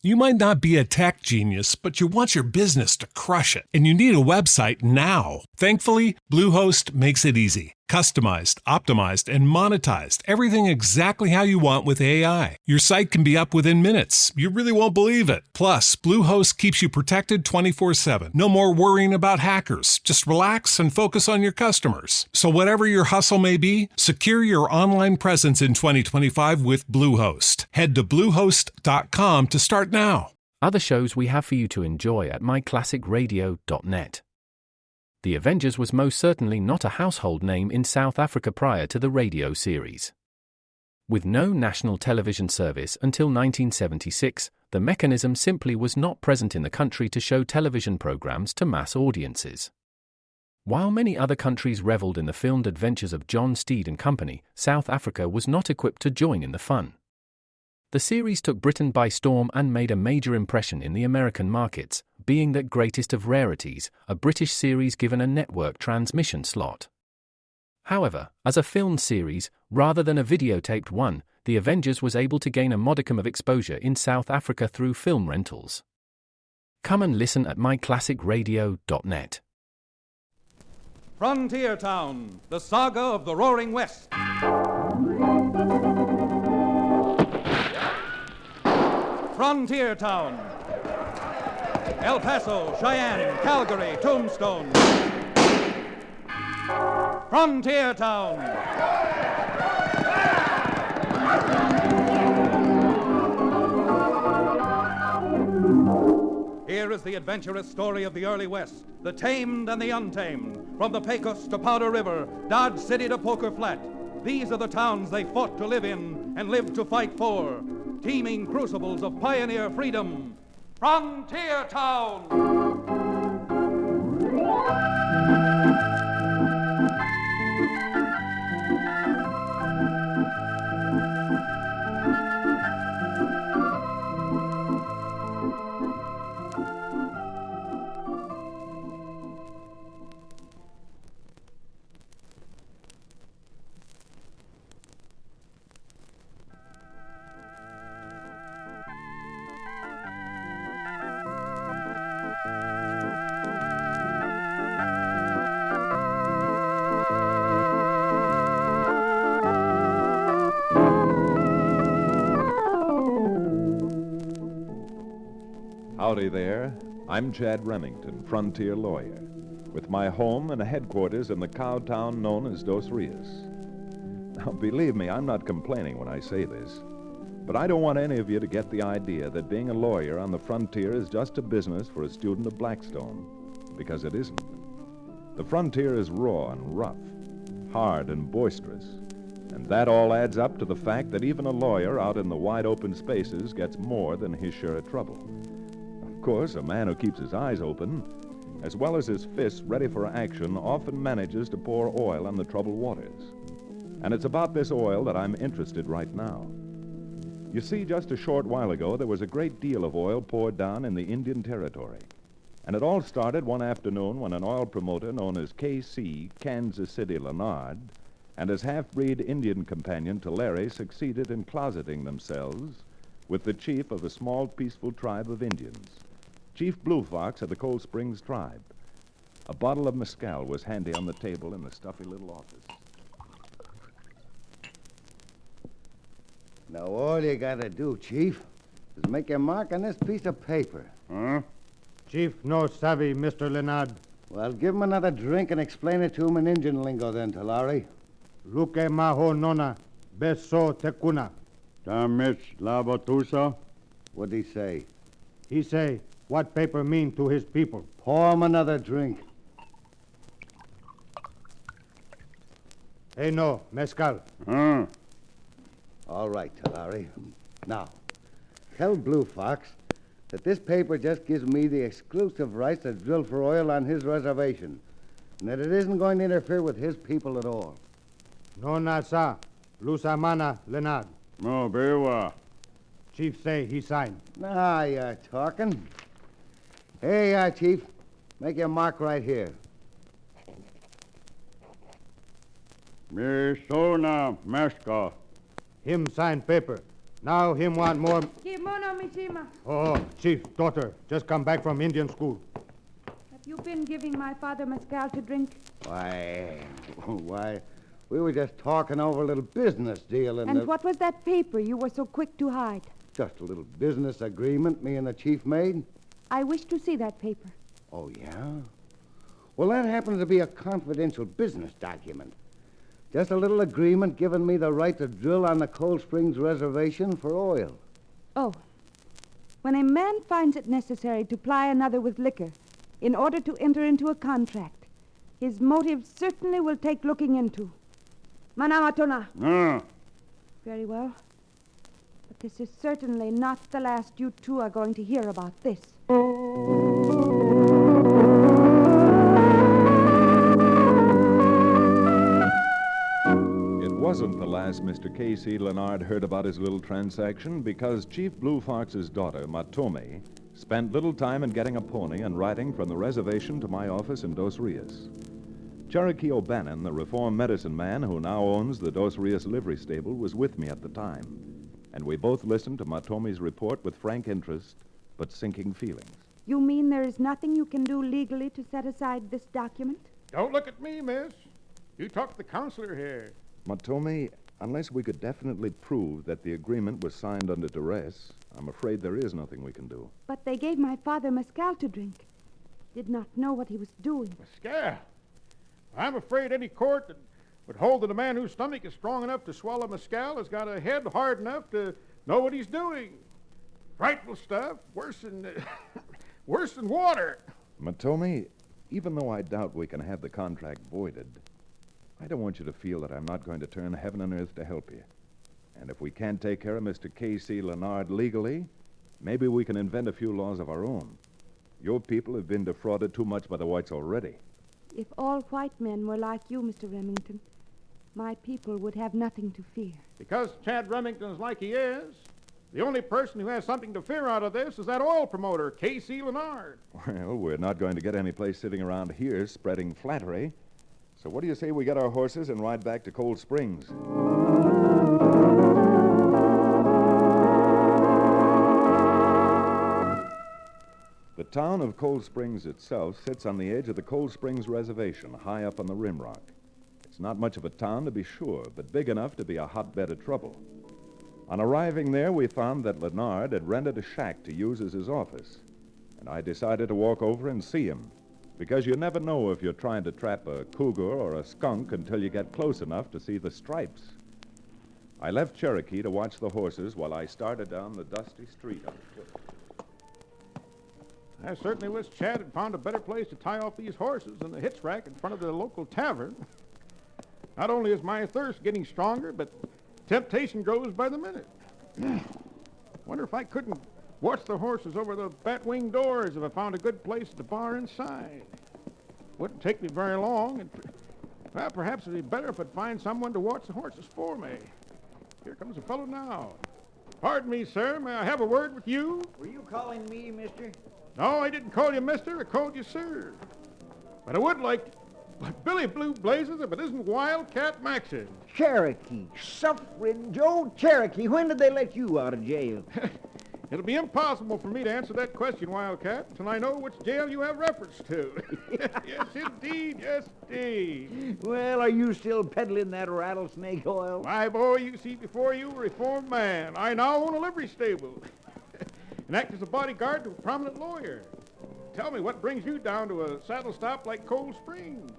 You might not be a tech genius, but you want your business to crush it, and you need a website now. Thankfully, Bluehost makes it easy. Customized, optimized, and monetized. Everything exactly how you want with AI. Your site can be up within minutes. You really won't believe it. Plus, Bluehost keeps you protected 24/7. No more worrying about hackers. Just relax and focus on your customers. So whatever your hustle may be, secure your online presence in 2025 with Bluehost. Head to bluehost.com to start now. Other shows we have for you to enjoy at myclassicradio.net. The Avengers was most certainly not a household name in South Africa prior to the radio series. With no national television service until 1976, the mechanism simply was not present in the country to show television programs to mass audiences. While many other countries reveled in the filmed adventures of John Steed and company, South Africa was not equipped to join in the fun. The series took Britain by storm and made a major impression in the American markets, being that greatest of rarities, a British series given a network transmission slot. However, as a filmed series, rather than a videotaped one, The Avengers was able to gain a modicum of exposure in South Africa through film rentals. Come and listen at myclassicradio.net. Frontier Town, the saga of the Roaring West. Frontier Town. El Paso, Cheyenne, Calgary, Tombstone. Frontier Town. Here is the adventurous story of the early West, the tamed and the untamed, from the Pecos to Powder River, Dodge City to Poker Flat. These are the towns they fought to live in and lived to fight for. Teeming crucibles of pioneer freedom. Frontier Town! Howdy there. I'm Chad Remington, frontier lawyer, with my home and a headquarters in the cow town known as Dos Rios. Now, believe me, I'm not complaining when I say this, but I don't want any of you to get the idea that being a lawyer on the frontier is just a business for a student of Blackstone, because it isn't. The frontier is raw and rough, hard and boisterous, and that all adds up to the fact that even a lawyer out in the wide open spaces gets more than his share of trouble. Of course, a man who keeps his eyes open, as well as his fists ready for action, often manages to pour oil on the troubled waters. And it's about this oil that I'm interested right now. You see, just a short while ago, there was a great deal of oil poured down in the Indian Territory. And it all started one afternoon when an oil promoter known as K.C. Kansas City Leonard and his half-breed Indian companion to Larry succeeded in closeting themselves with the chief of a small, peaceful tribe of Indians, Chief Blue Fox of the Cold Springs tribe. A bottle of mezcal was handy on the table in the stuffy little office. Now, all you gotta do, Chief, is make your mark on this piece of paper. Huh? Chief, no savvy, Mr. Leonard. Well, give him another drink and explain it to him in Indian lingo then, Talari. Luke maho nona, beso tekuna. Damich labatusa. What'd he say? He say, what paper mean to his people? Pour him another drink. Hey, no, mezcal. Huh? All right, Talari. Now, tell Blue Fox that this paper just gives me the exclusive rights to drill for oil on his reservation, and that it isn't going to interfere with his people at all. No nasa, lusamana Leonard. No, bewa. Chief say he sign. Now you're talking. Hey, Chief, make your mark right here. Me sona meska. Him sign paper. Now him want more... Kimono Mishima, Oh, Chief, daughter, just come back from Indian school. have you been giving my father mescal to drink? Why, we were just talking over a little business deal And what was that paper you were so quick to hide? Just a little business agreement me and the chief made. I wish to see that paper. Oh, yeah? Well, that happens to be a confidential business document. Just a little agreement giving me the right to drill on the Cold Springs Reservation for oil. Oh. When a man finds it necessary to ply another with liquor in order to enter into a contract, his motives certainly will take looking into. Manamatona. Very well. But this is certainly not the last you two are going to hear about this. It wasn't the last Mr. K.C. Leonard heard about his little transaction because Chief Blue Fox's daughter, Matome, spent little time in getting a pony and riding from the reservation to my office in Dos Rios. Cherokee O'Bannon, the reformed medicine man who now owns the Dos Rios livery stable, was with me at the time, and we both listened to Matome's report with frank interest, but sinking feelings. You mean there is nothing you can do legally to set aside this document? Don't look at me, miss. You talk to the counselor here. Matome, unless we could definitely prove that the agreement was signed under duress, I'm afraid there is nothing we can do. But they gave my father mescal to drink. Did not know what he was doing. Mescal. I'm afraid any court that would hold that a man whose stomach is strong enough to swallow mescal has got a head hard enough to know what he's doing. Frightful stuff, worse than worse than water. Matome, even though I doubt we can have the contract voided, I don't want you to feel that I'm not going to turn heaven and earth to help you. And if we can't take care of Mr. K.C. Leonard legally, maybe we can invent a few laws of our own. Your people have been defrauded too much by the whites already. If all white men were like you, Mr. Remington, my people would have nothing to fear. Because Chad Remington is like he is, the only person who has something to fear out of this is that oil promoter, K.C. Leonard. Well, we're not going to get any place sitting around here spreading flattery. So what do you say we get our horses and ride back to Cold Springs? The town of Cold Springs itself sits on the edge of the Cold Springs Reservation, high up on the rim rock. It's not much of a town, to be sure, but big enough to be a hotbed of trouble. On arriving there, we found that Leonard had rented a shack to use as his office, and I decided to walk over and see him, because you never know if you're trying to trap a cougar or a skunk until you get close enough to see the stripes. I left Cherokee to watch the horses while I started down the dusty street on foot. I certainly wish Chad had found a better place to tie off these horses than the hitch rack in front of the local tavern. Not only is my thirst getting stronger, but temptation grows by the minute. Wonder if I couldn't watch the horses over the bat-wing doors if I found a good place at the bar inside. Wouldn't take me very long, and well, perhaps it'd be better if I'd find someone to watch the horses for me. Here comes a fellow now. Pardon me, sir. May I have a word with you? Were you calling me, mister? No, I didn't call you mister. I called you sir. But I would like Billy Blue Blazes if it isn't Wildcat Maxon. Cherokee. Suffering Joe Cherokee. When did they let you out of jail? It'll be impossible for me to answer that question, Wildcat, until I know which jail you have reference to. Yes, indeed. Yes, indeed. Well, are you still peddling that rattlesnake oil? My boy, you see before you a reformed man. I now own a livery stable and act as a bodyguard to a prominent lawyer. Tell me, what brings you down to a saddle stop like Cold Springs?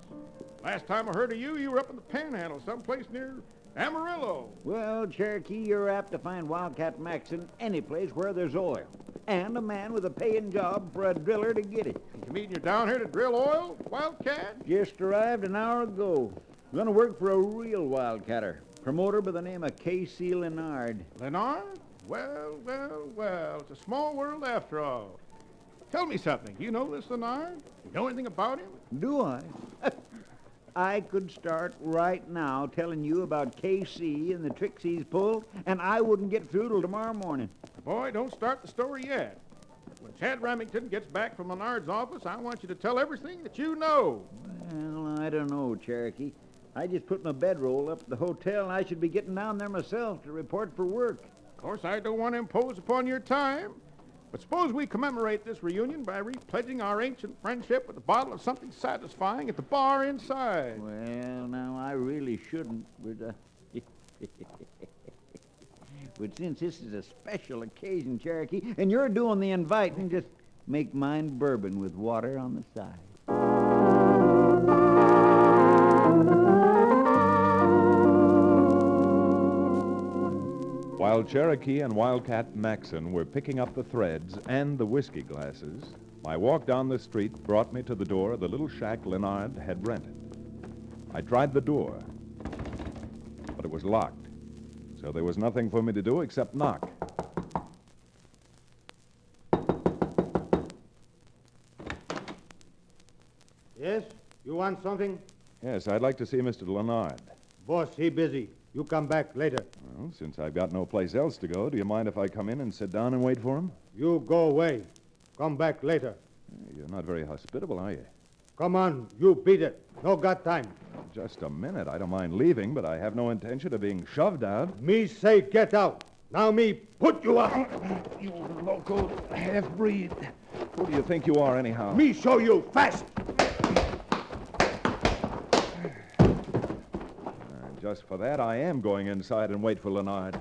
Last time I heard of you, you were up in the Panhandle, someplace near Amarillo. Well, Cherokee, you're apt to find Wildcat Maxon any place where there's oil. And a man with a paying job for a driller to get it. You mean you're down here to drill oil, Wildcat? Just arrived an hour ago. Gonna work for a real wildcatter. Promoter by the name of K.C. Leonard. Leonard? Well, well, well. It's a small world after all. Tell me something. Do you know this Leonard? You know anything about him? Do I? I could start right now telling you about K.C. and the tricks he's pulled, and I wouldn't get through till tomorrow morning. Boy, don't start the story yet. When Chad Remington gets back from Leonard's office, I want you to tell everything that you know. Well, I don't know, Cherokee. I just put my bedroll up at the hotel, and I should be getting down there myself to report for work. Of course, I don't want to impose upon your time, but suppose we commemorate this reunion by repledging our ancient friendship with a bottle of something satisfying at the bar inside. Well, now, I really shouldn't, but, but since this is a special occasion, Cherokee, and you're doing the inviting, just make mine bourbon with water on the side. While Cherokee and Wildcat Maxon were picking up the threads and the whiskey glasses, my walk down the street brought me to the door of the little shack Leonard had rented. I tried the door, but it was locked, so there was nothing for me to do except knock. Yes? You want something? Yes, I'd like to see Mr. Leonard. Boss, he busy. You come back later. Well, since I've got no place else to go, do you mind if I come in and sit down and wait for him? You go away. Come back later. You're not very hospitable, are you? Come on, you beat it. No got time. Just a minute. I don't mind leaving, but I have no intention of being shoved out. Me say get out. Now me put you out. You local half-breed. Who do you think you are, anyhow? Me show you fast. Just for that, I am going inside and wait for Leonard.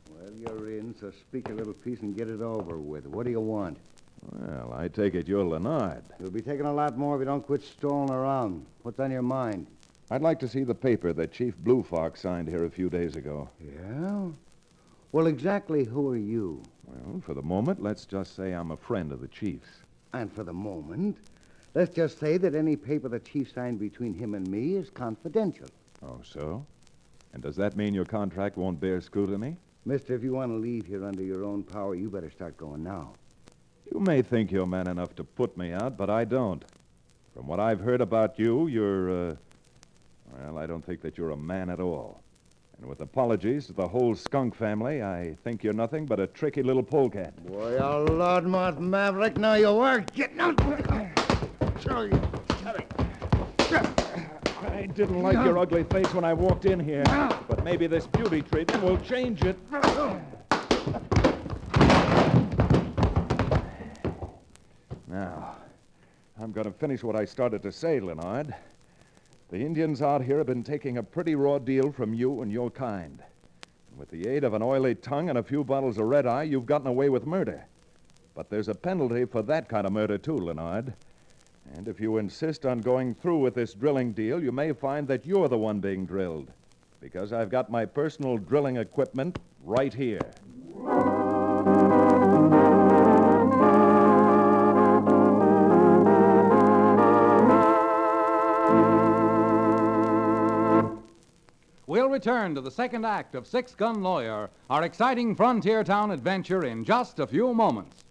Well, you're in, so speak a little piece and get it over with. What do you want? Well, I take it you're Leonard. You'll be taking a lot more if you don't quit strolling around. What's on your mind? I'd like to see the paper that Chief Blue Fox signed here a few days ago. Yeah? Well, exactly who are you? Well, for the moment, let's just say I'm a friend of the Chief's. And for the moment, let's just say that any paper the Chief signed between him and me is confidential. Oh, so? And does that mean your contract won't bear scrutiny? Mister, if you want to leave here under your own power, you better start going now. You may think you're man enough to put me out, but I don't. From what I've heard about you, well, I don't think that you're a man at all. And with apologies to the whole skunk family, I think you're nothing but a tricky little polecat. Boy, you loudmouth maverick, now you are getting out. Show you. I didn't like your ugly face when I walked in here, but maybe this beauty treatment will change it. Now, I'm going to finish what I started to say, Leonard. The Indians out here have been taking a pretty raw deal from you and your kind. With the aid of an oily tongue and a few bottles of red-eye, you've gotten away with murder. But there's a penalty for that kind of murder, too, Leonard. And if you insist on going through with this drilling deal, you may find that you're the one being drilled. Because I've got my personal drilling equipment right here. We'll return to the second act of Six Gun Lawyer, our exciting frontier town adventure, in just a few moments.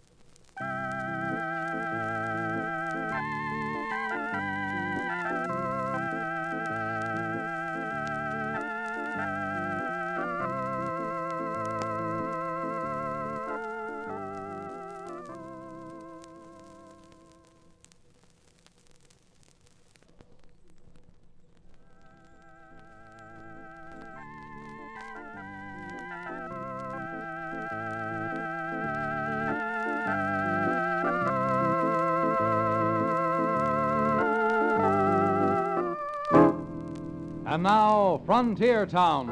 And now, Frontier Town.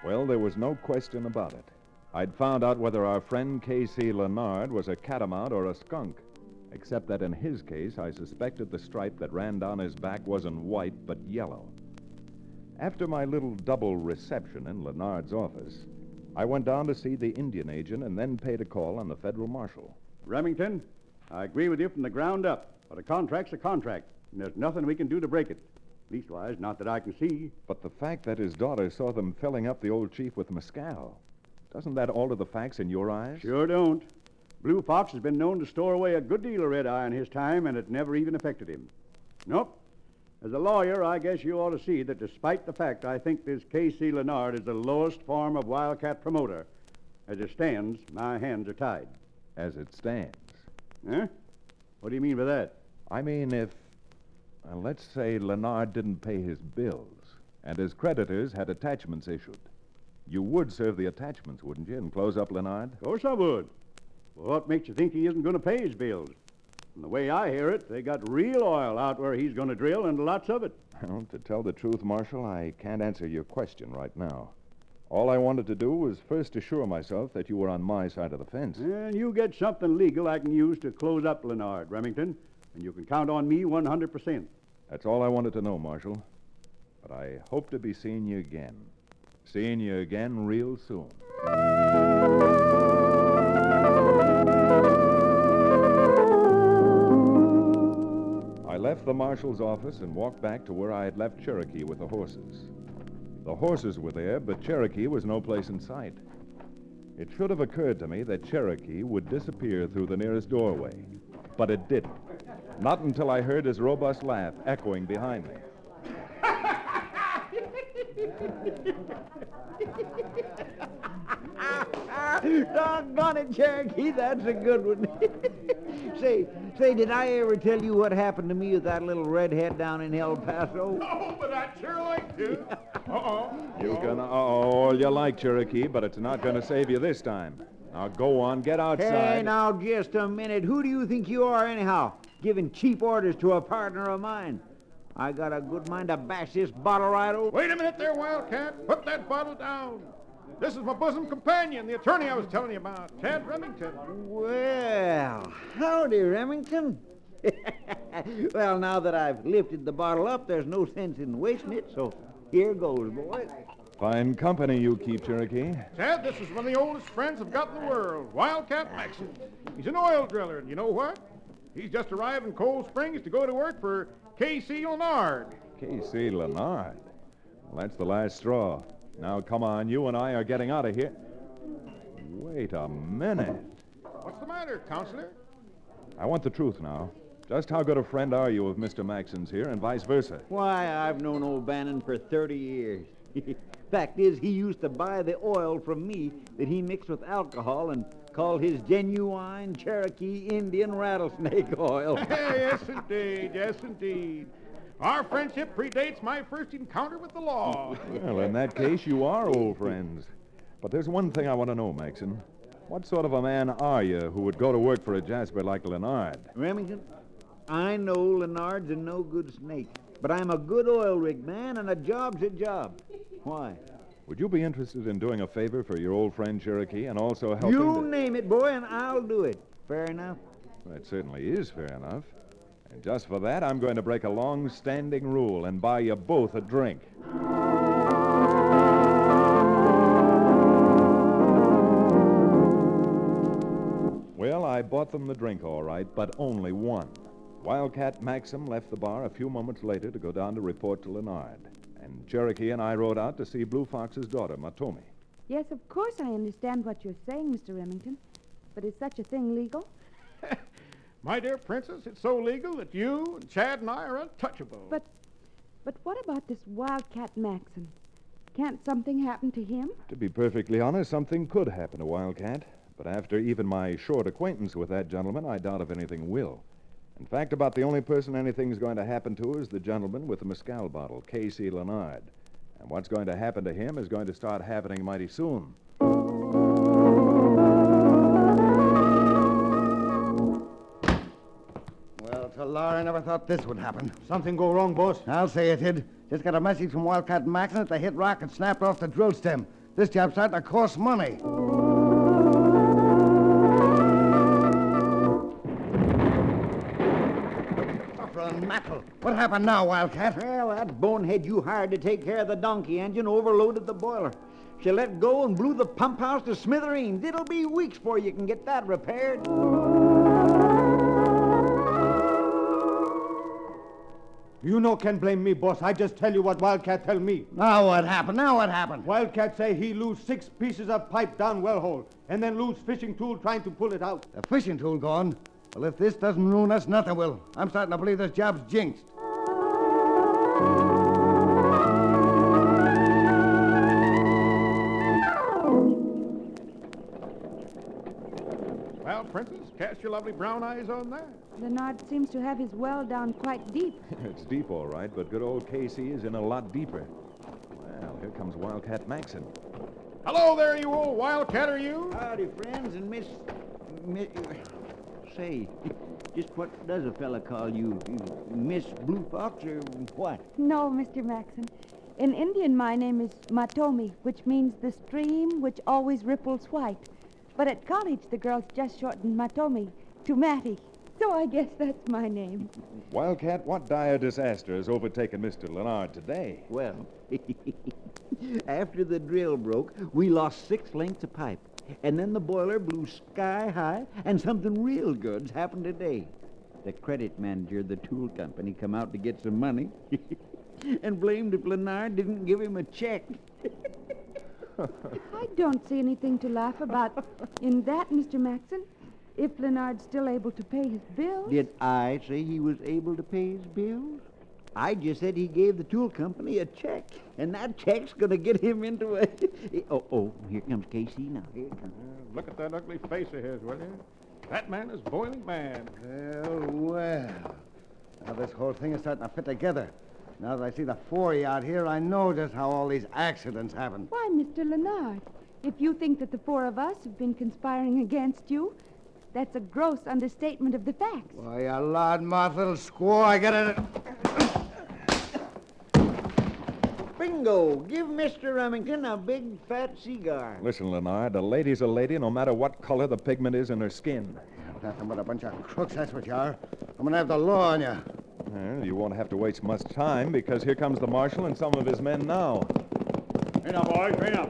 Well, there was no question about it. I'd found out whether our friend K.C. Leonard was a catamount or a skunk, except that in his case, I suspected the stripe that ran down his back wasn't white, but yellow. After my little double reception in Leonard's office, I went down to see the Indian agent and then paid a call on the federal marshal. Remington, I agree with you from the ground up, but a contract's a contract, and there's nothing we can do to break it. Leastwise, not that I can see. But the fact that his daughter saw them filling up the old chief with mescal, doesn't that alter the facts in your eyes? Sure don't. Blue Fox has been known to store away a good deal of red-eye in his time, and it never even affected him. Nope. As a lawyer, I guess you ought to see that despite the fact I think this K.C. Leonard is the lowest form of wildcat promoter, as it stands, my hands are tied. As it stands. Huh? What do you mean by that? I mean, if, let's say Leonard didn't pay his bills, and his creditors had attachments issued. You would serve the attachments, wouldn't you, and close up Leonard? Of course I would. Well, what makes you think he isn't going to pay his bills? From the way I hear it, they got real oil out where he's going to drill, and lots of it. Well, to tell the truth, Marshal, I can't answer your question right now. All I wanted to do was first assure myself that you were on my side of the fence. And you get something legal I can use to close up Leonard, Remington, and you can count on me 100%. That's all I wanted to know, Marshal. But I hope to be seeing you again. Seeing you again real soon. I left the marshal's office and walked back to where I had left Cherokee with the horses. The horses were there, but Cherokee was no place in sight. It should have occurred to me that Cherokee would disappear through the nearest doorway, but it didn't. Not until I heard his robust laugh echoing behind me. Doggone it, Cherokee, that's a good one. Say, did I ever tell you what happened to me with that little redhead down in El Paso? No, but I'd sure like to. You can all you like, Cherokee, but it's not going to save you this time. Now go on, get outside. Hey, now, just a minute. Who do you think you are, anyhow? Giving cheap orders to a partner of mine. I got a good mind to bash this bottle right over. Wait a minute there, Wildcat. Put that bottle down. This is my bosom companion, the attorney I was telling you about, Chad Remington. Well, howdy, Remington. Well, now that I've lifted the bottle up, there's no sense in wasting it, so here goes, boys. Fine company you keep, Cherokee. Chad, this is one of the oldest friends I've got in the world, Wildcat Maxon. He's an oil driller, and you know what? He's just arrived in Cold Springs to go to work for K.C. Leonard. K.C. Leonard? Well, that's the last straw. Now, come on, you and I are getting out of here. Wait a minute. What's the matter, Counselor? I want the truth now. Just how good a friend are you of Mr. Maxon's here, and vice versa? Why, I've known old Bannon for 30 years. Fact is, he used to buy the oil from me that he mixed with alcohol and called his genuine Cherokee Indian rattlesnake oil. Yes, indeed. Yes, indeed. Our friendship predates my first encounter with the law. Well, in that case, you are old friends. But there's one thing I want to know, Maxon. What sort of a man are you who would go to work for a jasper like Leonard? Remington, I know Leonard's a no-good snake, but I'm a good oil rig man, and a job's a job. Why? Would you be interested in doing a favor for your old friend Cherokee and also helping... You name it, boy, and I'll do it. Fair enough? That certainly is fair enough. And just for that, I'm going to break a long-standing rule and buy you both a drink. Well, I bought them the drink, all right, but only one. Wildcat Maxim left the bar a few moments later to go down to report to Leonard. And Cherokee and I rode out to see Blue Fox's daughter, Matomi. Yes, of course I understand what you're saying, Mr. Remington. But is such a thing legal? My dear Princess, it's so legal that you and Chad and I are untouchable. But what about this Wildcat Maxon? Can't something happen to him? To be perfectly honest, something could happen to Wildcat. But after even my short acquaintance with that gentleman, I doubt if anything will. In fact, about the only person anything's going to happen to is the gentleman with the mescal bottle, K.C. Leonard. And what's going to happen to him is going to start happening mighty soon. Well, Talar, I never thought this would happen. Something go wrong, boss? I'll say it did. Just got a message from Wildcat Maxon that the hit rock had snapped off the drill stem. This job's starting to cost money. Metal. What happened now, Wildcat? Well, that bonehead you hired to take care of the donkey engine overloaded the boiler. She let go and blew the pump house to smithereens. It'll be weeks before you can get that repaired. You no can blame me, boss. I just tell you what Wildcat tell me. Now what happened? Wildcat say he lose 6 pieces of pipe down well hole, and then lose fishing tool trying to pull it out. The fishing tool gone? Well, if this doesn't ruin us, nothing will. I'm starting to believe this job's jinxed. Well, Princess, Cast your lovely brown eyes on that. Leonard seems to have his well down quite deep. It's deep, all right, but good old Casey is in a lot deeper. Well, here comes Wildcat Maxon. Hello there, you old wildcatter, you. Howdy, friends, and Say, just what does a fella call you? Miss Blue Fox or what? No, Mr. Maxon. In Indian, my name is Matomi, which means the stream which always ripples white. But at college, the girls just shortened Matomi to Matty. So I guess that's my name. Wildcat, what dire disaster has overtaken Mr. Leonard today? Well, after the drill broke, we lost 6 lengths of pipe. And then the boiler blew sky high, and something real good's happened today. The credit manager of the tool company come out to get some money and blamed if Leonard didn't give him a check. I don't see anything to laugh about in that, Mr. Maxon. If Leonard's still able to pay his bills. Did I say he was able to pay his bills? I just said he gave the tool company a check, and that check's going to get him into a... Oh, here comes Casey now. Here it comes. Look at that ugly face of his, will you? That man is boiling mad. Well. Now this whole thing is starting to fit together. Now that I see the 4 out here, I know just how all these accidents happen. Why, Mr. Leonard, if you think that the 4 of us have been conspiring against you, that's a gross understatement of the facts. Why, you loudmouth little squaw, I got it. Bingo! Give Mr. Remington a big, fat cigar. Listen, Leonard, a lady's a lady no matter what color the pigment is in her skin. Nothing but a bunch of crooks, that's what you are. I'm going to have the law on you. Well, you won't have to waste much time because here comes the marshal and some of his men now. Hey now, boys, hey now.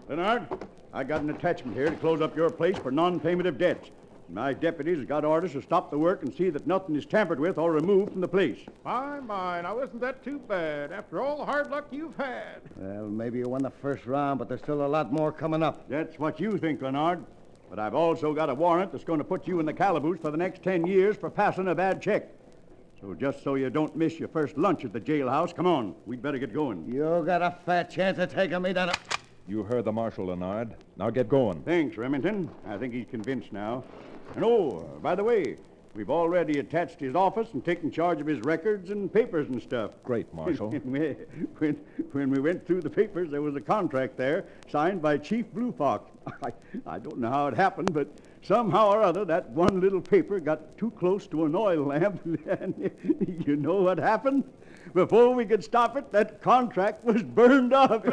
Leonard, I got an attachment here to close up your place for non-payment of debts. My deputies have got orders to stop the work and see that nothing is tampered with or removed from the place. My, now isn't that too bad after all the hard luck you've had? Well, maybe you won the first round, but there's still a lot more coming up. That's what you think, Leonard. But I've also got a warrant that's going to put you in the calaboose for the next 10 years for passing a bad check. So just so you don't miss your first lunch at the jailhouse, come on, we'd better get going. You got a fat chance of taking me down. You heard the marshal, Leonard. Now get going. Thanks, Remington. I think he's convinced now. And by the way, we've already attached his office and taken charge of his records and papers and stuff. Great, Marshal. when we went through the papers, there was a contract there signed by Chief Blue Fox. I don't know how it happened, but somehow or other, that one little paper got too close to an oil lamp, and you know what happened? Before we could stop it, that contract was burned up.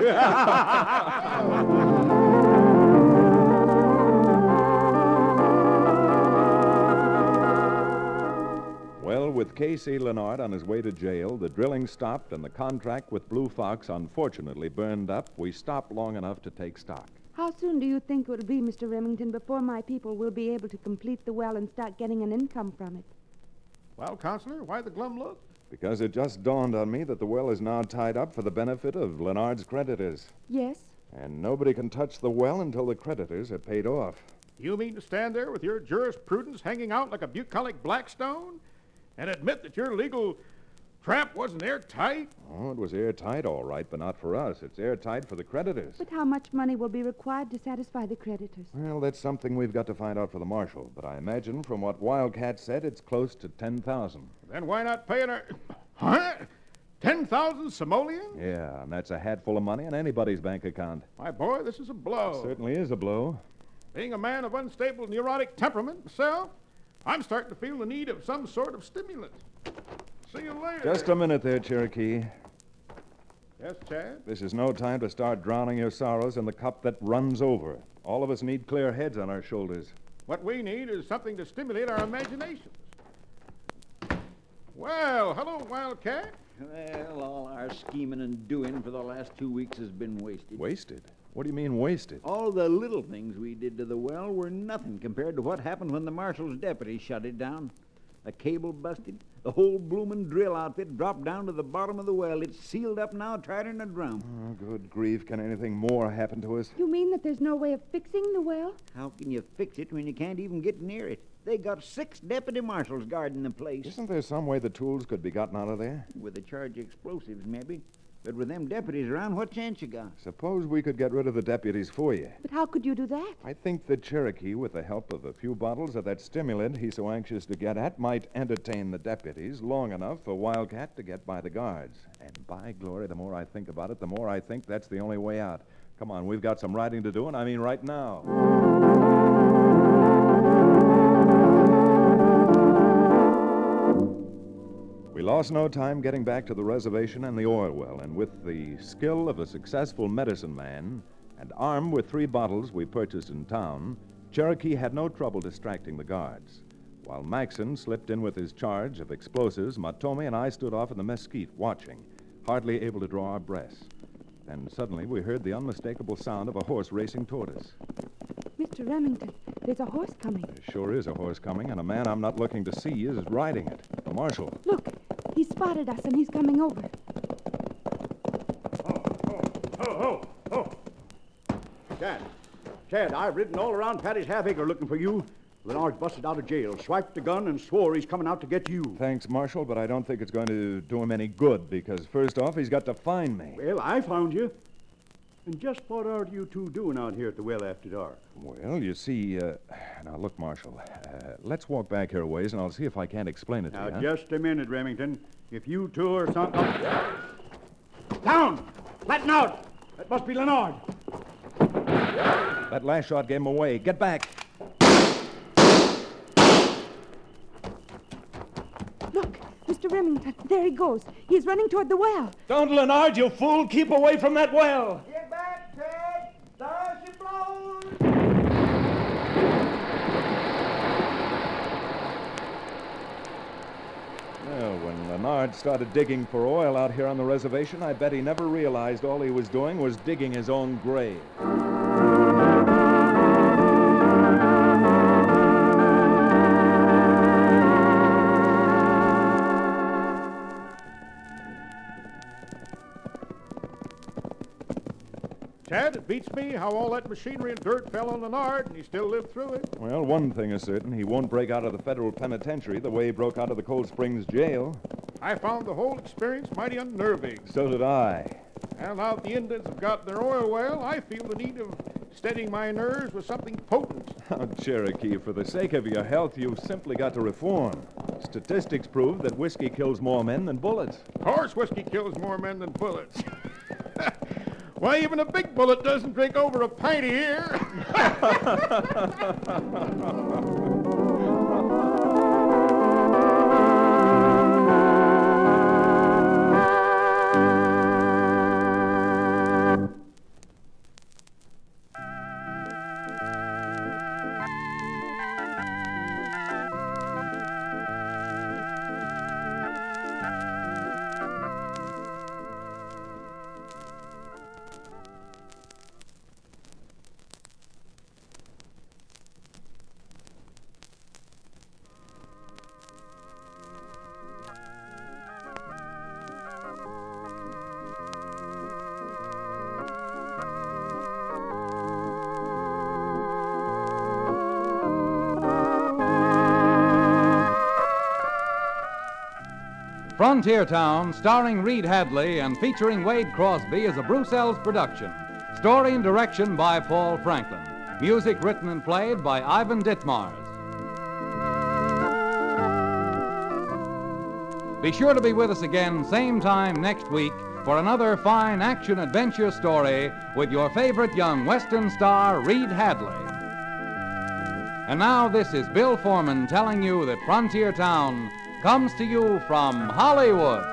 Well, with Casey Leonard on his way to jail, the drilling stopped, and the contract with Blue Fox unfortunately burned up, we stopped long enough to take stock. How soon do you think it will be, Mr. Remington, before my people will be able to complete the well and start getting an income from it? Well, Counselor, why the glum look? Because it just dawned on me that the well is now tied up for the benefit of Leonard's creditors. Yes? And nobody can touch the well until the creditors are paid off. You mean to stand there with your jurisprudence hanging out like a bucolic Blackstone and admit that your legal trap wasn't airtight? Oh, it was airtight, all right, but not for us. It's airtight for the creditors. But how much money will be required to satisfy the creditors? Well, that's something we've got to find out for the marshal. But I imagine from what Wildcat said, it's close to 10,000. Then why not pay her... Huh? 10,000 simoleon? Yeah, and that's a hatful of money in anybody's bank account. My boy, this is a blow. It certainly is a blow. Being a man of unstable neurotic temperament myself, I'm starting to feel the need of some sort of stimulant. See you later. Just a minute there, Cherokee. Yes, Chad? This is no time to start drowning your sorrows in the cup that runs over. All of us need clear heads on our shoulders. What we need is something to stimulate our imaginations. Well, hello, Wildcat. Well, all our scheming and doing for the last 2 weeks has been wasted. Wasted? What do you mean wasted? All the little things we did to the well were nothing compared to what happened when the marshal's deputies shut it down. The cable busted. The whole bloomin' drill outfit dropped down to the bottom of the well. It's sealed up now, tighter than a drum. Oh, good grief. Can anything more happen to us? You mean that there's no way of fixing the well? How can you fix it when you can't even get near it? They got 6 deputy marshals guarding the place. Isn't there some way the tools could be gotten out of there? With a charge of explosives, maybe. But with them deputies around, what chance you got? Suppose we could get rid of the deputies for you. But how could you do that? I think the Cherokee, with the help of a few bottles of that stimulant he's so anxious to get at, might entertain the deputies long enough for Wildcat to get by the guards. And by glory, the more I think about it, the more I think that's the only way out. Come on, we've got some writing to do, and I mean right now. We lost no time getting back to the reservation and the oil well, and with the skill of a successful medicine man and armed with 3 bottles we purchased in town, Cherokee had no trouble distracting the guards. While Maxon slipped in with his charge of explosives, Matomi and I stood off in the mesquite watching, hardly able to draw our breaths. Then suddenly we heard the unmistakable sound of a horse racing toward us. Mr. Remington, there's a horse coming. There sure is a horse coming, and a man I'm not looking to see is riding it. The marshal. Look, he spotted us and he's coming over. Oh. Chad, I've ridden all around Patty's half-acre looking for you. Lenard's busted out of jail, swiped the gun, and swore he's coming out to get you. Thanks, Marshal, but I don't think it's going to do him any good, because first off, he's got to find me. Well, I found you. And just what are you two doing out here at the well after dark? Well, you see, now look, Marshal, let's walk back here a ways, and I'll see if I can't explain it to you. Now, just a minute, Remington. If you two are something... Down! Flatten out! That must be Lenard. That last shot gave him away. Get back. Look, Mr. Remington, there he goes. He's running toward the well. Don't, Lenard, you fool. Keep away from that well. Get back, Ted! There she blows! Well, when Lenard started digging for oil out here on the reservation, I bet he never realized all he was doing was digging his own grave. Chad, it beats me how all that machinery and dirt fell on Lenard, and he still lived through it. Well, one thing is certain. He won't break out of the federal penitentiary the way he broke out of the Cold Springs jail. I found the whole experience mighty unnerving. So did I. And now that the Indians have got their oil well, I feel the need of steadying my nerves with something potent. Oh, Cherokee, for the sake of your health, you've simply got to reform. Statistics prove that whiskey kills more men than bullets. Of course, whiskey kills more men than bullets. Why, even a big bullet doesn't drink over a pint a year. Frontier Town, starring Reed Hadley and featuring Wade Crosby, is a Bruce Ells production. Story and direction by Paul Franklin. Music written and played by Ivan Ditmars. Be sure to be with us again same time next week for another fine action-adventure story with your favorite young Western star, Reed Hadley. And now this is Bill Foreman telling you that Frontier Town comes to you from Hollywood.